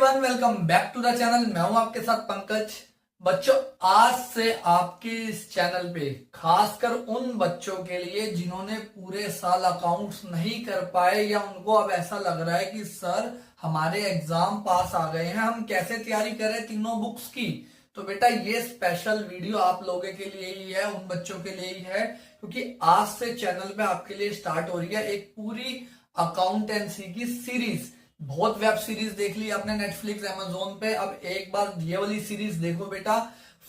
Everyone, welcome back to the channel. मैं हूं आपके साथ पंकज। बच्चों, आज से आपके इस चैनल पे खासकर उन बच्चों के लिए जिन्होंने पूरे साल अकाउंट्स नहीं कर पाए या उनको अब ऐसा लग रहा है कि सर हमारे एग्जाम पास आ गए हैं, हम कैसे तैयारी करें तीनों बुक्स की। तो बेटा ये स्पेशल वीडियो आप लोगों के लिए ही है, उन बच्चों के लिए ही है, क्योंकि आज से चैनल पे आपके लिए स्टार्ट हो रही है एक पूरी अकाउंटेंसी की सीरीज। बहुत वेब सीरीज देख ली आपने नेटफ्लिक्स अमेजोन पे, अब एक बार ये वाली सीरीज देखो बेटा।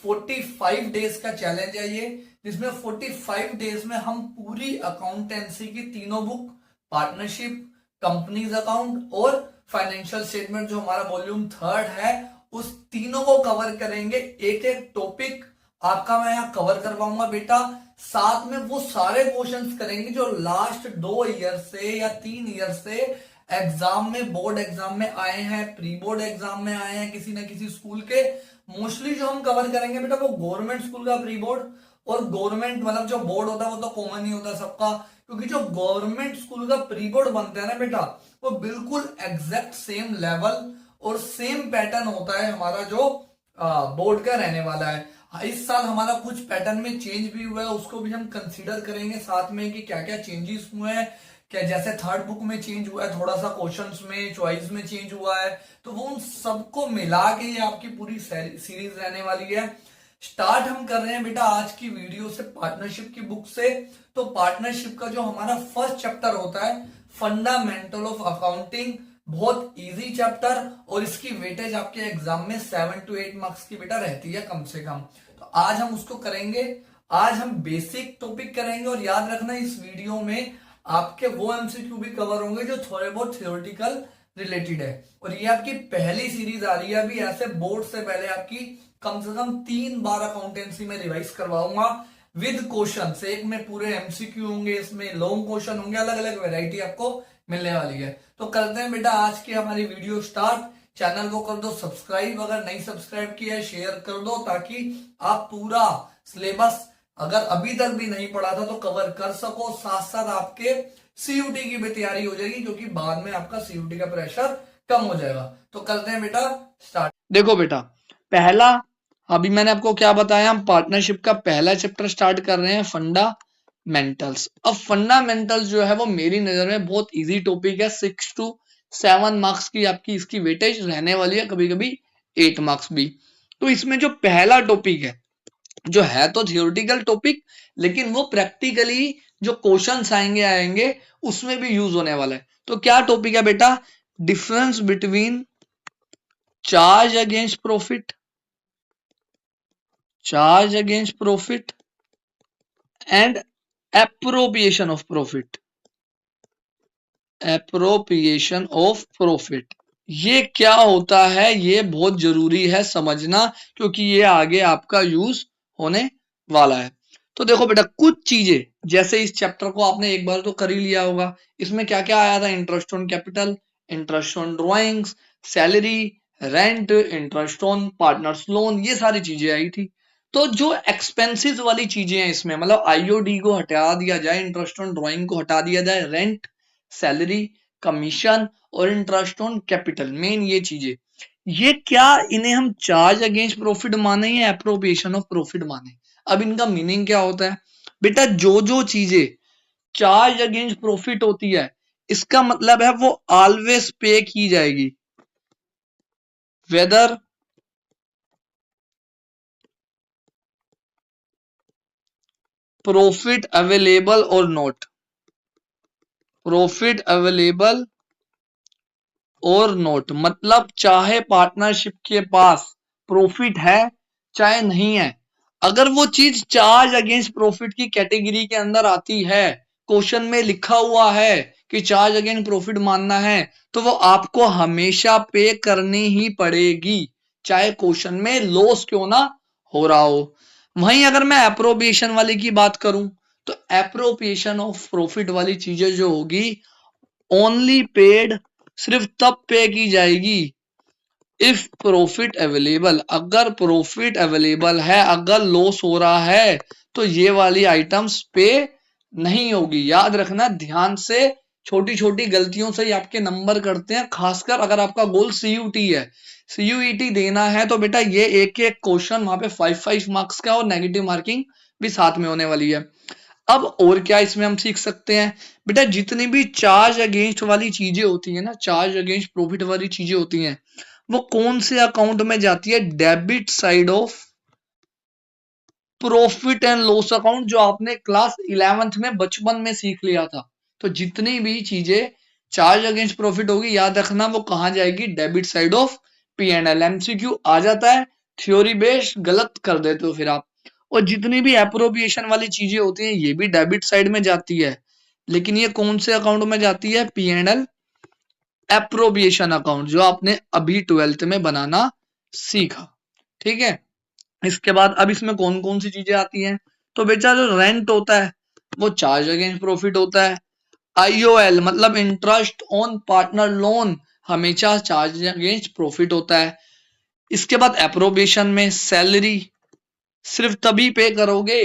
45 डेज का चैलेंज है ये, जिसमें 45 डेज में हम पूरी अकाउंटेंसी की तीनों बुक, पार्टनरशिप, कंपनीज अकाउंट और फाइनेंशियल स्टेटमेंट जो हमारा वॉल्यूम 3 है, उस तीनों को कवर करेंगे। एक एक टॉपिक आपका मैं यहाँ कवर करवाऊंगा बेटा। साथ में वो सारे क्वेश्चंस करेंगे जो लास्ट 2 ईयर से या 3 ईयर से एग्जाम में, बोर्ड एग्जाम में आए हैं, प्री बोर्ड एग्जाम में आए हैं किसी न किसी स्कूल के। मोस्टली जो हम कवर करेंगे बेटा वो गवर्नमेंट स्कूल का प्री बोर्ड, और गवर्नमेंट मतलब जो बोर्ड होता है वो तो कॉमन ही होता है सबका, क्योंकि जो गवर्नमेंट स्कूल का प्री बोर्ड बनता है ना बेटा, वो बिल्कुल एग्जैक्ट सेम लेवल और सेम पैटर्न होता है हमारा जो बोर्ड का रहने वाला है। इस साल हमारा कुछ पैटर्न में चेंज भी हुआ है, उसको भी हम कंसीडर करेंगे साथ में कि क्या क्या चेंजेस हुए हैं। क्या जैसे थर्ड बुक में चेंज हुआ है, थोड़ा सा क्वेश्चंस में, चॉइस में चेंज हुआ है, तो वो उन सबको मिला के ये आपकी पूरी सीरीज रहने वाली है। स्टार्ट हम कर रहे हैं बेटा आज की वीडियो से पार्टनरशिप की बुक से। तो पार्टनरशिप का जो हमारा फर्स्ट चैप्टर होता है, फंडामेंटल ऑफ अकाउंटिंग, बहुत इजी चैप्टर, और इसकी वेटेज आपके एग्जाम में 7 to 8 मार्क्स की बेटा रहती है कम से कम। तो आज हम उसको करेंगे। आज हम बेसिक टॉपिक करेंगे, और याद रखना इस वीडियो में आपके वो एमसीक्यू भी कवर होंगे जो थोड़े बहुत थ्योरेटिकल रिलेटेड है। और ये आपकी पहली सीरीज आ रही है। अभी ऐसे बोर्ड से पहले आपकी कम से कम 3 बार अकाउंटेंसी में रिवाइज करवाऊंगा विद क्वेश्चन। एक में पूरे एमसीक्यू होंगे, इसमें लॉन्ग क्वेश्चन होंगे, अलग अलग वेराइटी आपको मिलने वाली है। तो करते हैं बेटा आज की हमारी वीडियो स्टार्ट। चैनल को कर दो सब्सक्राइब, अगर नहीं सब्सक्राइब किया है शेयर कर दो, ताकि आप पूरा सिलेबस अगर अभी तक भी नहीं पढ़ा था तो कवर कर सको। साथ साथ आपके सीयूटी की भी तैयारी हो जाएगी, क्योंकि बाद में आपका सीयूटी का प्रेशर कम हो जाएगा। तो करते हैं बेटा स्टार्ट। देखो बेटा, पहला अभी मैंने आपको क्या बताया, हम पार्टनरशिप का पहला चैप्टर स्टार्ट कर रहे हैं, फंडामेंटल्स। अब फंडामेंटल्स जो है वो मेरी नजर में बहुत इजी टॉपिक है। 6 to 7 मार्क्स की आपकी इसकी वेटेज रहने वाली है, कभी कभी 8 मार्क्स भी। तो इसमें जो पहला टॉपिक है, जो है तो थियोरेटिकल टॉपिक, लेकिन वो प्रैक्टिकली जो क्वेश्चंस आएंगे उसमें भी यूज होने वाला है। तो क्या टॉपिक है बेटा? Difference between charge against profit, charge against profit and appropriation of profit, appropriation of profit. ये क्या होता है, ये बहुत जरूरी है समझना, क्योंकि ये आगे आपका यूज होने वाला है। तो देखो बेटा, कुछ चीजें जैसे इस चैप्टर को आपने एक बार तो कर ही लिया होगा। इसमें क्या क्या आया था? Interest on capital, interest on drawings, salary, rent, interest on partners loan, ये सारी चीजें आई थी। तो जो एक्सपेंसेस वाली चीजें हैं इसमें, मतलब आईओडी को हटा दिया जाए, इंटरेस्ट ऑन ड्रॉइंग को हटा दिया जाए, रेंट, सैलरी, कमीशन और इंटरेस्ट ऑन कैपिटल, मेन ये चीजें, ये क्या इन्हें हम चार्ज अगेंस्ट प्रॉफिट माने या एप्रोप्रिएशन ऑफ प्रॉफिट माने? अब इनका मीनिंग क्या होता है बेटा? जो चीजें चार्ज अगेंस्ट प्रॉफिट होती है, इसका मतलब है वो ऑलवेज पे की जाएगी, वेदर प्रॉफिट अवेलेबल और नॉट, प्रॉफिट अवेलेबल और नोट, मतलब चाहे पार्टनरशिप के पास प्रॉफिट है चाहे नहीं है, अगर वो चीज चार्ज अगेंस्ट प्रॉफिट की कैटेगरी के अंदर आती है, क्वेश्चन में लिखा हुआ है कि चार्ज अगेंस्ट प्रॉफिट मानना है, तो वो आपको हमेशा पे करनी ही पड़ेगी, चाहे क्वेश्चन में लॉस क्यों ना हो रहा हो। वहीं अगर मैं एप्रोप्रिएशन वाली की बात करूं, तो एप्रोप्रिएशन ऑफ प्रॉफिट वाली चीजें जो होगी, ओनली पेड, सिर्फ तब पे की जाएगी इफ प्रॉफिट अवेलेबल, अगर प्रॉफिट अवेलेबल है, अगर लॉस हो रहा है तो ये वाली आइटम्स पे नहीं होगी। याद रखना, ध्यान से छोटी छोटी गलतियों से ही आपके नंबर करते हैं, खासकर अगर आपका गोल सीयूटी है, सीयूईटी देना है तो बेटा ये एक एक क्वेश्चन वहां पे 5 मार्क्स का और नेगेटिव मार्किंग भी साथ में होने वाली है। अब और क्या इसमें हम सीख सकते हैं बेटा, जितनी भी चार्ज अगेंस्ट वाली चीजें होती है ना, चार्ज अगेंस्ट प्रॉफिट वाली चीजें होती हैं, वो कौन से अकाउंट में जाती है, debit side of profit and loss account, जो आपने क्लास 11th में बचपन में सीख लिया था। तो जितनी भी चीजें चार्ज अगेंस्ट प्रॉफिट होगी, याद रखना वो कहां जाएगी, debit side of P and L. MCQ आ जाता है, थ्योरी बेस्ड गलत कर देते हो फिर आप। और जितनी भी एप्रोप्रिएशन वाली चीजें होती हैं ये भी डेबिट साइड में जाती है, लेकिन ये कौन से अकाउंट में जाती है, P and L appropriation account, जो आपने अभी 12th में बनाना सीखा। ठीक है, इसके बाद अब इसमें कौन कौन सी चीजें आती हैं, तो बेटा जो रेंट होता है वो चार्ज अगेंस्ट प्रॉफिट होता है। आईओएल मतलब इंटरेस्ट ऑन पार्टनर लोन हमेशा चार्ज अगेंस्ट प्रॉफिट होता है। इसके बाद एप्रोबेशन में सैलरी सिर्फ तभी पे करोगे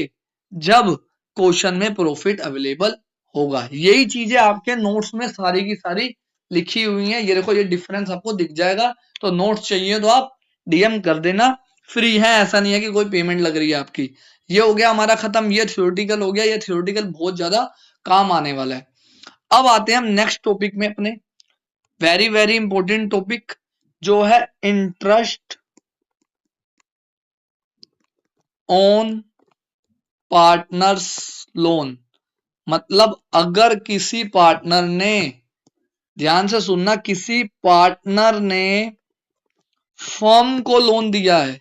जब क्वेश्चन में प्रॉफिट अवेलेबल होगा। यही चीजें आपके नोट्स में सारी की सारी लिखी हुई हैं, ये देखो ये डिफरेंस आपको दिख जाएगा। तो नोट्स चाहिए तो आप डीएम कर देना, फ्री है, ऐसा नहीं है कि कोई पेमेंट लग रही है आपकी। ये हो गया हमारा खत्म, ये थ्योरेटिकल हो गया, ये थ्योरेटिकल बहुत ज्यादा काम आने वाला है। अब आते हैं हम नेक्स्ट टॉपिक में अपने, वेरी वेरी इंपॉर्टेंट टॉपिक जो है इंटरेस्ट ऑन पार्टनर्स लोन। मतलब अगर किसी पार्टनर ने, ध्यान से सुनना, किसी पार्टनर ने फर्म को लोन दिया है,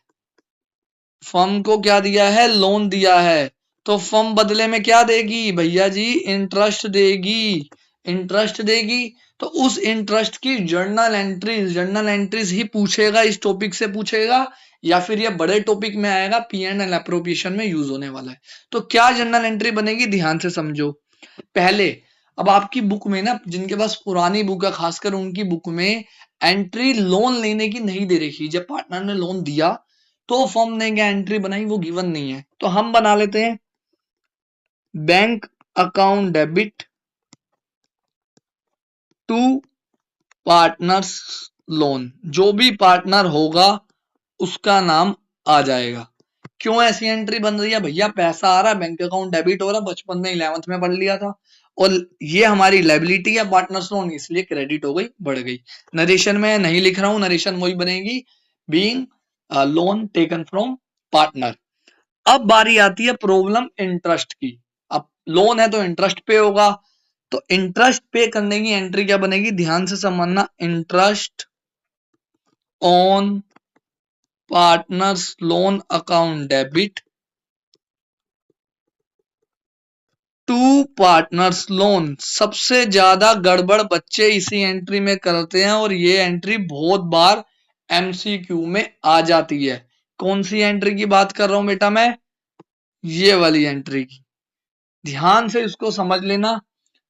फर्म को क्या दिया है, लोन दिया है, तो फर्म बदले में क्या देगी भैया जी, इंटरेस्ट देगी, इंटरेस्ट देगी। तो उस इंटरेस्ट की जर्नल एंट्रीज ही पूछेगा, इस टॉपिक से पूछेगा, या फिर ये बड़े टॉपिक में आएगा, पी एंड एल एप्रोप्रिएशन में यूज होने वाला है। तो क्या जर्नल एंट्री बनेगी, ध्यान से समझो। पहले अब आपकी बुक में ना, जिनके पास पुरानी बुक है खासकर उनकी बुक में एंट्री लोन लेने की नहीं दे रखी। जब पार्टनर ने लोन दिया तो फर्म ने क्या एंट्री बनाई, वो गिवन नहीं है। तो हम बना लेते हैं bank account debit to partners loan, जो भी पार्टनर होगा उसका नाम आ जाएगा। क्यों ऐसी एंट्री बन रही है भैया, पैसा आ रहा है, बैंक अकाउंट डेबिट हो रहा है, बचपन में 11th में पढ़ लिया था, और ये हमारी लायबिलिटी है पार्टनर्स लोन, इसलिए क्रेडिट हो गई, बढ़ गई। नरेशन में नहीं लिख रहा हूं, नरेशन वही बनेगी, being loan taken from partner. अब बारी आती है प्रॉब्लम इंटरेस्ट की। अब लोन है तो इंटरेस्ट पे होगा, तो इंटरेस्ट पे करने की एंट्री क्या बनेगी, ध्यान से समझना, interest on partners loan account debit to partners loan. सबसे ज्यादा गड़बड़ बच्चे इसी एंट्री में करते हैं, और ये एंट्री बहुत बार एमसीक्यू में आ जाती है। कौन सी एंट्री की बात कर रहा हूं बेटा मैं, ये वाली एंट्री की, ध्यान से इसको समझ लेना।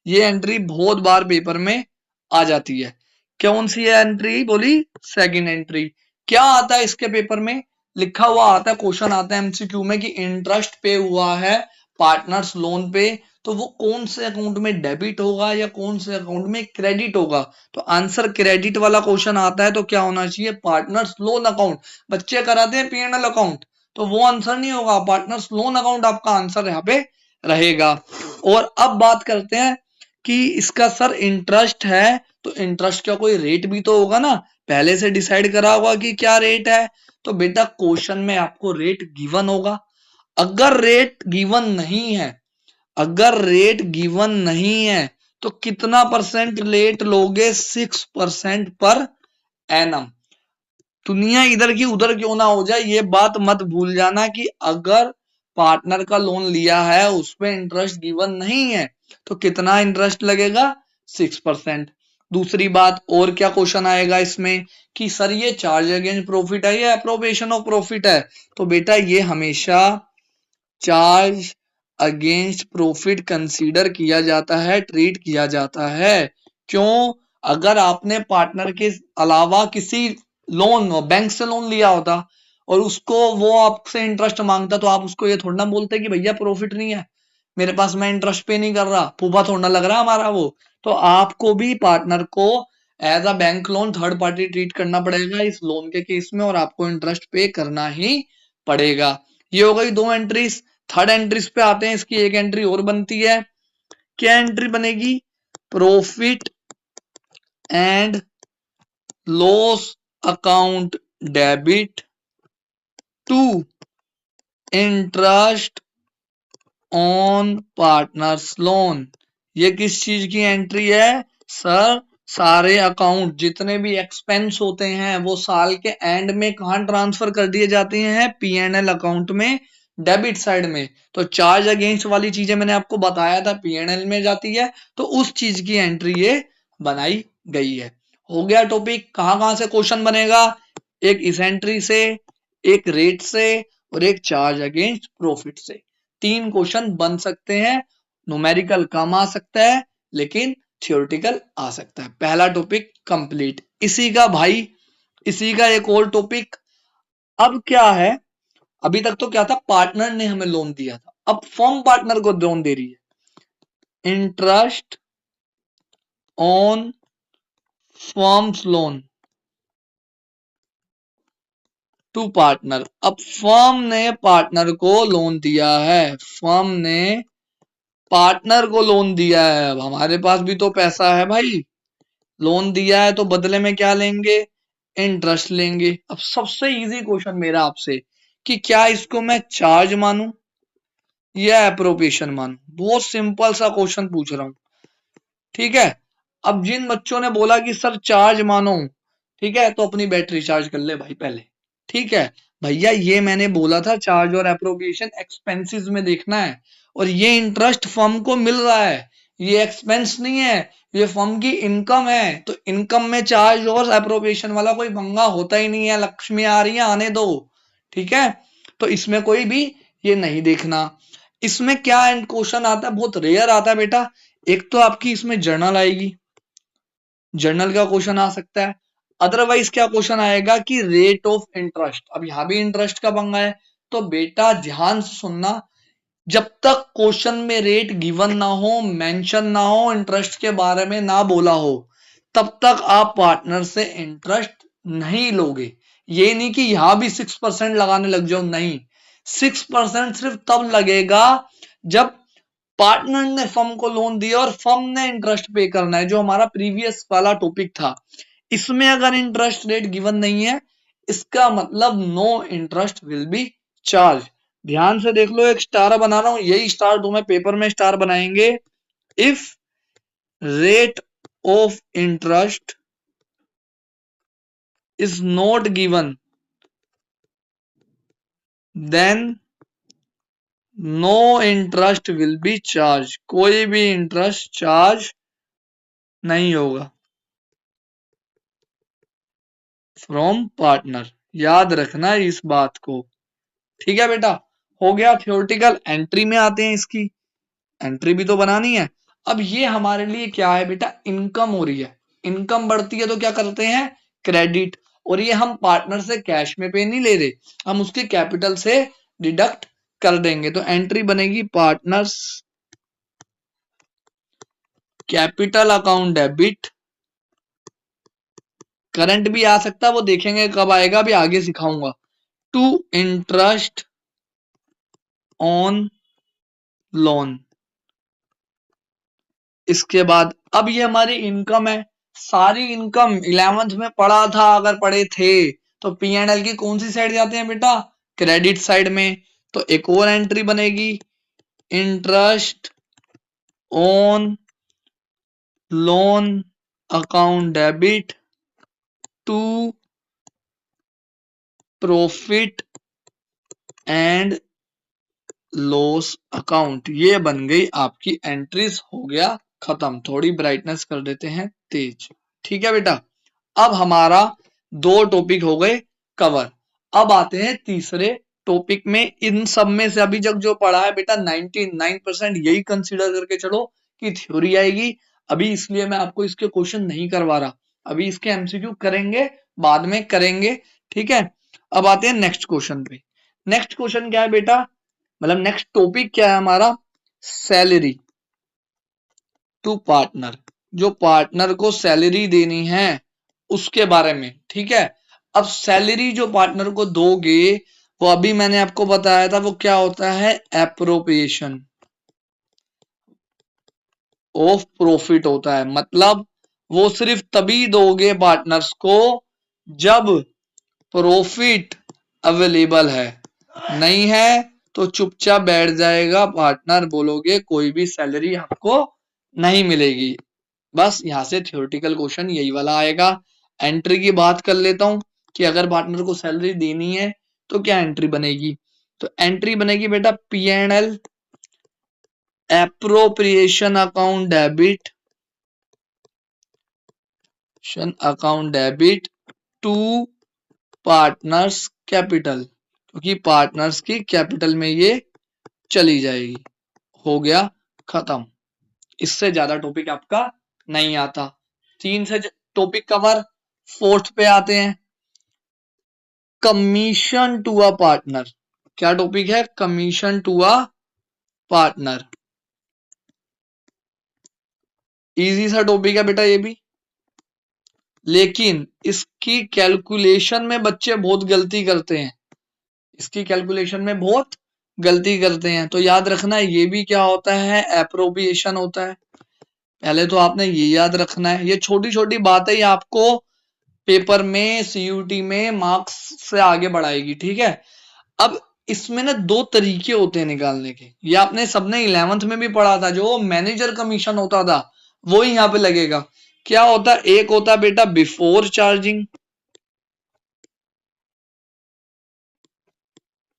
ये एंट्री बहुत बार पेपर में आ जाती है। कौन सी एंट्री बोली, सेकंड एंट्री। क्या आता है इसके पेपर में, लिखा हुआ आता है, क्वेश्चन आता है एमसीक्यू में कि इंटरेस्ट पे हुआ है पार्टनर्स लोन पे, तो वो कौन से अकाउंट में डेबिट होगा या कौन से अकाउंट में क्रेडिट होगा। तो आंसर क्रेडिट वाला क्वेश्चन आता है तो क्या होना चाहिए, पार्टनर्स लोन अकाउंट। बच्चे कराते हैं पीएनएल अकाउंट, तो वो आंसर नहीं होगा, पार्टनर्स लोन अकाउंट आपका आंसर यहाँ पे रहेगा। और अब बात करते हैं कि इसका सर इंटरेस्ट है, तो इंटरेस्ट का कोई रेट भी तो होगा ना, पहले से डिसाइड करा होगा कि क्या रेट है। तो बेटा क्वेश्चन में आपको रेट गिवन होगा। अगर रेट गिवन नहीं है, अगर रेट गिवन नहीं है तो कितना परसेंट रेट लोगे, 6% पर एनम। दुनिया इधर की उधर क्यों ना हो जाए, ये बात मत भूल जाना कि अगर पार्टनर का लोन लिया है उसमें इंटरेस्ट गिवन नहीं है तो कितना इंटरेस्ट लगेगा, 6%। दूसरी बात, और क्या क्वेश्चन आएगा इसमें कि सर ये चार्ज अगेंस्ट प्रॉफिट है या एप्रोप्रिएशन ऑफ प्रॉफिट है, तो बेटा ये हमेशा चार्ज अगेंस्ट प्रॉफिट कंसीडर किया जाता है, ट्रीट किया जाता है। क्यों, अगर आपने पार्टनर के अलावा किसी लोन, बैंक से लोन लिया होता और उसको वो आपसे इंटरेस्ट मांगता, तो आप उसको ये थोड़ा ना बोलते कि भैया प्रॉफिट नहीं है मेरे पास, मैं इंटरेस्ट पे नहीं कर रहा, फूफा थोड़ा लग रहा हमारा वो। तो आपको भी पार्टनर को as a bank loan third party treat करना पड़ेगा इस लोन के केस में, और आपको इंटरेस्ट पे करना ही पड़ेगा। ये हो गई 2 एंट्रीज। थर्ड एंट्रीज पे आते हैं। इसकी एक एंट्री और बनती है। क्या एंट्री बनेगी? Profit and loss account debit to interest on partners loan. ये किस चीज की एंट्री है सर? सारे अकाउंट जितने भी एक्सपेंस होते हैं वो साल के एंड में कहां ट्रांसफर कर दिए जाते हैं? पीएनएल अकाउंट में, डेबिट साइड में। तो चार्ज अगेंस्ट वाली चीजें मैंने आपको बताया था पीएनएल में जाती है, तो उस चीज की एंट्री ये बनाई गई है। हो गया टॉपिक। कहां से क्वेश्चन बनेगा? एक इस एंट्री से, एक रेट से, और एक चार्ज अगेंस्ट प्रॉफिट से। 3 क्वेश्चन बन सकते हैं। न्यूमेरिकल कम आ सकता है लेकिन थ्योरेटिकल आ सकता है। पहला टॉपिक कंप्लीट। इसी का एक और टॉपिक। अब क्या है? अभी तक तो क्या था? पार्टनर ने हमें लोन दिया था, अब फर्म पार्टनर को लोन दे रही है। Interest on firms loan to partner. अब फर्म ने पार्टनर को लोन दिया है, फर्म ने पार्टनर को लोन दिया है। अब हमारे पास भी तो पैसा है भाई, लोन दिया है तो बदले में क्या लेंगे? इंटरेस्ट लेंगे। अब सबसे इजी क्वेश्चन मेरा आपसे कि क्या इसको मैं चार्ज मानूं या एप्रोप्रिएशन मानूं? बहुत सिंपल सा क्वेश्चन पूछ रहा हूं, ठीक है। अब जिन बच्चों ने बोला कि सर चार्ज मानो, ठीक है, तो अपनी बैटरी चार्ज कर ले भाई पहले, ठीक है। भैया ये मैंने बोला था चार्ज और एप्रोप्रिएशन एक्सपेंसेस में देखना है, और ये इंटरेस्ट फर्म को मिल रहा है, ये एक्सपेंस नहीं है, ये फर्म की इनकम है। तो इनकम में चार्ज और एप्रोप्रिएशन वाला कोई पंगा होता ही नहीं है। लक्ष्मी आ रही है, आने दो, ठीक है। तो इसमें कोई भी ये नहीं देखना। इसमें क्या क्वेश्चन आता है, बहुत रेयर आता है बेटा। एक तो आपकी इसमें जर्नल आएगी, जर्नल का क्वेश्चन आ सकता है। अदरवाइज क्या क्वेश्चन आएगा कि रेट ऑफ इंटरेस्ट। अब यहां भी इंटरेस्ट का पंगा है। तो बेटा ध्यान से सुनना, जब तक क्वेश्चन में रेट गिवन ना हो, मेंशन ना हो, इंटरेस्ट के बारे में ना बोला हो, तब तक आप पार्टनर से इंटरेस्ट नहीं लोगे। ये नहीं कि यहां भी 6% लगाने लग जाओ, नहीं। 6% सिर्फ तब लगेगा जब पार्टनर ने फर्म को लोन दिया और फर्म ने इंटरेस्ट पे करना है, जो हमारा प्रीवियस वाला टॉपिक था। इसमें अगर इंटरेस्ट रेट गिवन नहीं है, इसका मतलब no interest will be charge. ध्यान से देख लो, एक स्टार बना रहा हूं, यही स्टार तुम्हें पेपर में स्टार बनाएंगे। If rate of interest is not given then no interest will be charge. कोई भी इंटरेस्ट चार्ज नहीं होगा फ्रॉम पार्टनर। याद रखना इस बात को, ठीक है बेटा। हो गया थ्योरेटिकल। एंट्री में आते हैं। इसकी एंट्री भी तो बनानी है। अब ये हमारे लिए क्या है बेटा? इनकम हो रही है। इनकम बढ़ती है तो क्या करते हैं? क्रेडिट। और ये हम पार्टनर से कैश में पे नहीं ले रहे, हम उसके कैपिटल से डिडक्ट कर देंगे। तो एंट्री बनेगी partners capital account debit. Current भी आ सकता है, वो देखेंगे कब आएगा, अभी आगे सिखाऊंगा। To interest on loan. इसके बाद अब ये हमारी इनकम है। सारी इनकम 11th में पढ़ा था, अगर पढ़े थे तो P&L की कौन सी साइड जाते हैं बेटा? क्रेडिट साइड में। तो एक और एंट्री बनेगी, interest on loan account debit to profit and loss account. ये बन गई आपकी एंट्रीज। हो गया खत्म। थोड़ी ब्राइटनेस कर देते हैं तेज, ठीक है बेटा। अब हमारा 2 टॉपिक हो गए कवर। अब आते हैं तीसरे टॉपिक में। इन सब में से अभी तक जो पढ़ा है बेटा 99% यही कंसीडर करके चलो कि थ्योरी आएगी। अभी इसलिए मैं आपको इसके क्वेश्चन नहीं करवा रहा, अभी इसके एमसीक्यू करेंगे, बाद में करेंगे, ठीक है। अब आते हैं नेक्स्ट क्वेश्चन पे। नेक्स्ट क्वेश्चन क्या है बेटा, मतलब नेक्स्ट टॉपिक क्या है हमारा? Salary to partner. जो पार्टनर को सैलरी देनी है उसके बारे में, ठीक है। अब सैलरी जो पार्टनर को दोगे वो अभी मैंने आपको बताया था वो क्या होता है, एप्रोप्रिएशन ऑफ प्रॉफिट होता है। मतलब वो सिर्फ तभी दोगे पार्टनर्स को जब प्रॉफिट अवेलेबल है, नहीं है तो चुपचाप बैठ जाएगा पार्टनर, बोलोगे कोई भी सैलरी आपको नहीं मिलेगी। बस यहां से थ्योरेटिकल क्वेश्चन यही वाला आएगा। एंट्री की बात कर लेता हूं कि अगर पार्टनर को सैलरी देनी है तो क्या एंट्री बनेगी। तो एंट्री बनेगी बेटा P&L, appropriation account debit to partners capital, क्योंकि पार्टनर्स की कैपिटल में ये चली जाएगी। हो गया खत्म। इससे ज्यादा टॉपिक आपका नहीं आता। 3 से टॉपिक कवर। 4th पे आते हैं, कमीशन टू अ पार्टनर। क्या टॉपिक है, commission to a partner. Easy सा टॉपिक है बेटा ये भी, लेकिन इसकी कैलकुलेशन में बच्चे बहुत गलती करते हैं। इसकी कैलकुलेशन में बहुत गलती करते हैं। तो याद रखना ये भी क्या होता है, एप्रोप्रिएशन होता है। पहले तो आपने ये याद रखना है। ये छोटी छोटी बातें ही आपको पेपर में सीयूटी में मार्क्स से आगे बढ़ाएगी, ठीक है। अब इसमें ना 2 तरीके होते हैं निकालने के। ये आपने सबने 11th में भी पढ़ा था, जो मैनेजर कमीशन होता था वो ही यहाँ पे लगेगा। क्या होता है, एक होता है बेटा बिफोर चार्जिंग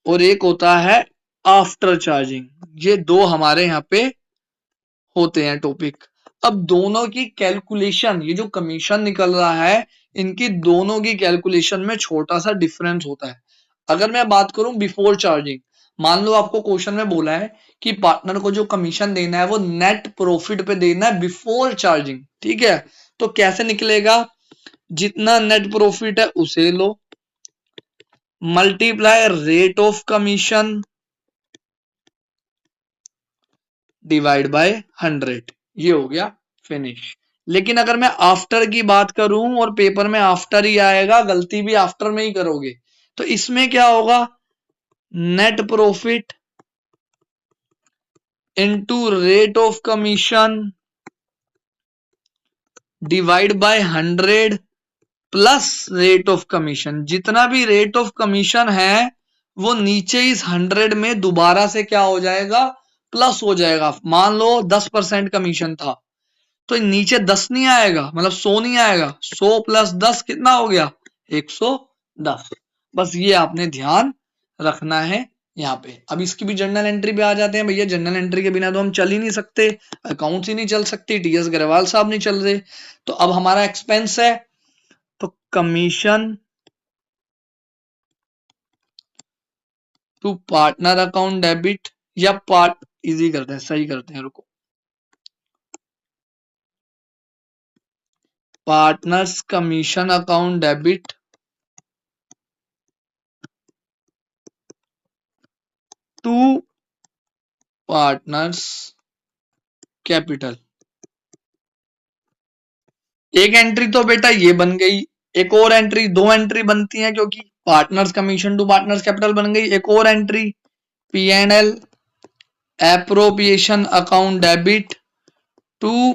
और एक होता है आफ्टर चार्जिंग। ये 2 हमारे यहाँ पे होते हैं टॉपिक। अब दोनों की कैलकुलेशन, ये जो कमीशन निकल रहा है इनकी दोनों की कैलकुलेशन में छोटा सा डिफरेंस होता है। अगर मैं बात करूं बिफोर चार्जिंग, मान लो आपको क्वेश्चन में बोला है कि पार्टनर को जो कमीशन देना है वो नेट प्रॉफिट पे देना है बिफोर चार्जिंग, ठीक है। तो कैसे निकलेगा, जितना नेट प्रॉफिट है उसे लो, multiply rate of commission divide by 100, ये हो गया फिनिश। लेकिन अगर मैं आफ्टर की बात करूं और पेपर में आफ्टर ही आएगा, गलती भी आफ्टर में ही करोगे, तो इसमें क्या होगा, net profit into rate of commission divide by 100 plus rate of commission. जितना भी रेट ऑफ कमीशन है वो नीचे इस 100 में दोबारा से क्या हो जाएगा, प्लस हो जाएगा। मान लो 10% कमीशन था तो नीचे 10 नहीं आएगा, मतलब 100 नहीं आएगा। 100 प्लस 10 कितना हो गया, 110। बस ये आपने ध्यान रखना है यहाँ पे। अब इसकी भी जर्नल एंट्री पे आ जाते हैं। भैया जर्नल एंट्री के बिना तो हम चल ही नहीं सकते, अकाउंट्स ही नहीं चल सकती, टीएस ग्रेवाल साहब नहीं चल रहे। तो अब हमारा एक्सपेंस है, तो commission to partner account debit, या पार्ट इजी करते हैं, सही करते हैं, रुको, partners commission account debit to partners capital. एक एंट्री तो बेटा ये बन गई, एक और एंट्री, 2 एंट्री बनती हैं क्योंकि partners commission to partners capital बन गई। एक और entry P&L appropriation account debit to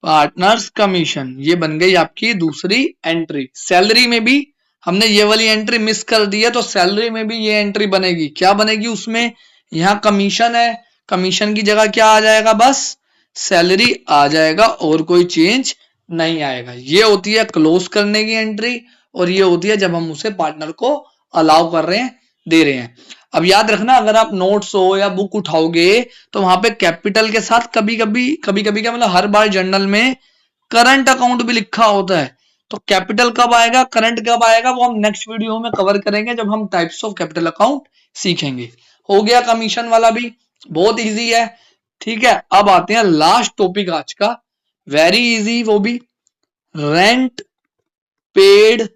partners commission, ये बन गई आपकी दूसरी एंट्री। सैलरी में भी हमने ये वाली एंट्री मिस कर दी है, तो सैलरी में भी ये एंट्री बनेगी। क्या बनेगी उसमें, यहाँ कमीशन है, कमीशन की जगह क्या आ जाएगा, बस सैलरी आ जाएगा और कोई चेंज नहीं आएगा। ये होती है क्लोज करने की एंट्री, और ये होती है जब हम उसे पार्टनर को अलाउ कर रहे हैं, दे रहे हैं। अब याद रखना, अगर आप नोट्स हो या बुक उठाओगे तो वहां पे कैपिटल के साथ कभी कभी क्या मतलब हर बार जर्नल में करंट अकाउंट भी लिखा होता है। तो कैपिटल कब आएगा, करंट कब आएगा, वो हम नेक्स्ट वीडियो में कवर करेंगे जब हम टाइप्स ऑफ कैपिटल अकाउंट सीखेंगे। हो गया कमीशन वाला भी, बहुत इजी है, ठीक है। अब आते हैं लास्ट टॉपिक आज का, वेरी इजी, वो भी रेंट पेड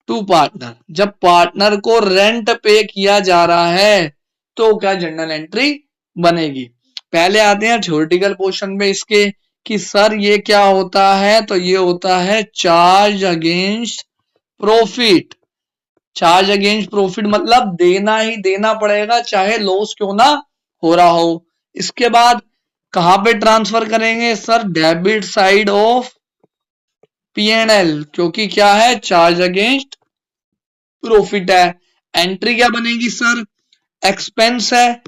टू पार्टनर। जब पार्टनर को रेंट पे किया जा रहा है तो क्या जर्नल एंट्री बनेगी। पहले आते हैं थ्योरेटिकल पोर्शन पे इसके कि सर ये क्या होता है, तो ये होता है charge against profit. Charge against profit मतलब देना ही देना पड़ेगा चाहे लॉस क्यों ना हो रहा हो। इसके बाद कहां पे ट्रांसफर करेंगे sir, debit side of P&L, क्योंकि क्या है चार्ज अगेंस्ट प्रॉफिट है। एंट्री क्या बनेगी सर, एक्सपेंस है,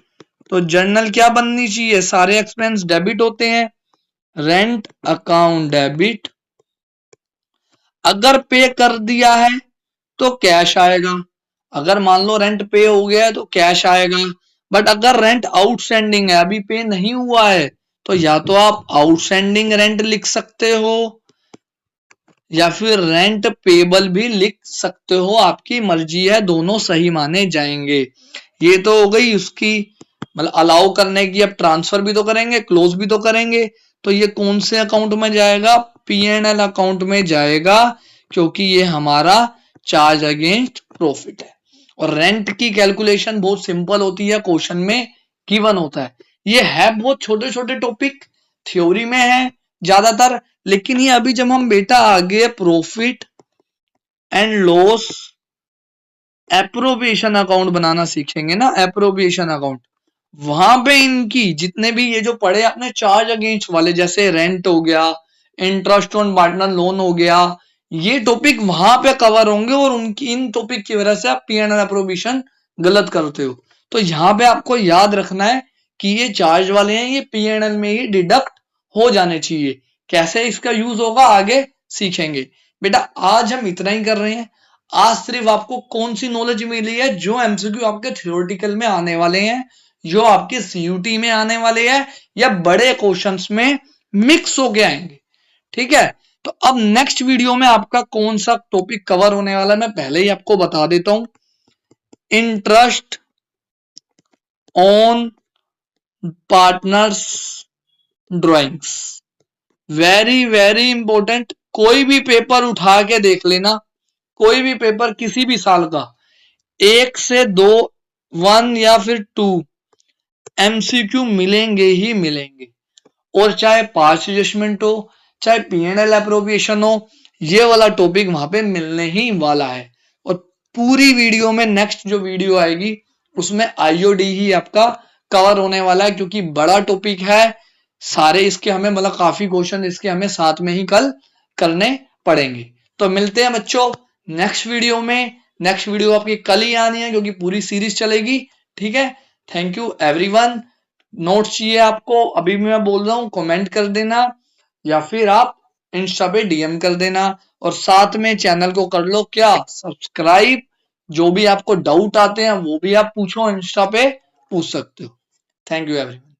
तो जर्नल क्या बननी चाहिए, सारे एक्सपेंस डेबिट होते हैं, रेंट अकाउंट डेबिट। अगर पे कर दिया है तो कैश आएगा, अगर मान लो रेंट पे हो गया है तो कैश आएगा। बट अगर रेंट आउटस्टैंडिंग है, अभी पे नहीं हुआ है, तो या तो आप आउटस्टैंडिंग रेंट लिख सकते हो या फिर रेंट पेबल भी लिख सकते हो, आपकी मर्जी है, दोनों सही माने जाएंगे। ये तो हो गई उसकी मतलब अलाउ करने की। अब ट्रांसफर भी तो करेंगे, क्लोज भी तो करेंगे, तो ये कौन से अकाउंट में जाएगा, P&L अकाउंट में जाएगा, क्योंकि ये हमारा चार्ज अगेंस्ट प्रॉफिट है। और रेंट की कैलकुलेशन बहुत सिंपल होती है, क्वेश्चन में गिवन होता है। ये है बहुत छोटे छोटे टॉपिक, थ्योरी में है ज्यादातर, लेकिन ये अभी जब हम बेटा आगे profit and loss appropriation account बनाना सीखेंगे ना, एप्रोप्रिएशन अकाउंट, वहां पे इनकी जितने भी ये जो पढ़े आपने चार्ज अगेंस्ट वाले, जैसे रेंट हो गया, इंटरेस्ट ऑन पार्टनर लोन हो गया, ये टॉपिक वहां पे कवर होंगे। और उनकी इन टॉपिक की वजह से आप P&L एप्रोप्रिएशन गलत करते हो, तो यहाँ पे आपको याद रखना है कि ये चार्ज वाले हैं, ये P&L में ही डिडक्ट हो जाने चाहिए। कैसे इसका यूज होगा आगे सीखेंगे। बेटा आज हम इतना ही कर रहे हैं। आज सिर्फ आपको कौन सी नॉलेज मिली है, जो एमसीक्यू आपके थ्योरेटिकल में आने वाले हैं, जो आपके सीयूटी में आने वाले हैं, या बड़े क्वेश्चंस में मिक्स होके आएंगे। ठीक है, तो अब नेक्स्ट वीडियो में आपका कौन सा टॉपिक कवर होने वाला है मैं पहले ही आपको बता देता हूं, interest on partners drawings. Very very important, कोई भी पेपर उठा के देख लेना, कोई भी पेपर किसी भी साल का, 1 से 2 1 या फिर 2 एमसीक्यू मिलेंगे ही मिलेंगे। और चाहे पास्ट एडजस्टमेंट हो, चाहे P&L एप्रोप्रिएशन हो, ये वाला टॉपिक वहां पे मिलने ही वाला है। और पूरी वीडियो में नेक्स्ट जो वीडियो आएगी उसमें आईओडी ही आपका कवर होने वाला है, क्योंकि बड़ा टॉपिक है। सारे इसके हमें मतलब काफी क्वेश्चन इसके हमें साथ में ही कल करने पड़ेंगे। तो मिलते हैं बच्चों नेक्स्ट वीडियो में। नेक्स्ट वीडियो आपकी कल ही आनी है क्योंकि पूरी सीरीज चलेगी। ठीक है, थैंक यू एवरीवन। नोट्स चाहिए आपको, अभी मैं बोल रहा हूं, कमेंट कर देना या फिर आप इंस्टा पे डीएम कर देना। और साथ में चैनल को कर लो क्या, सब्सक्राइब। जो भी आपको डाउट आते हैं वो भी आप पूछो, इंस्टा पे पूछ सकते हो। Thank you everyone.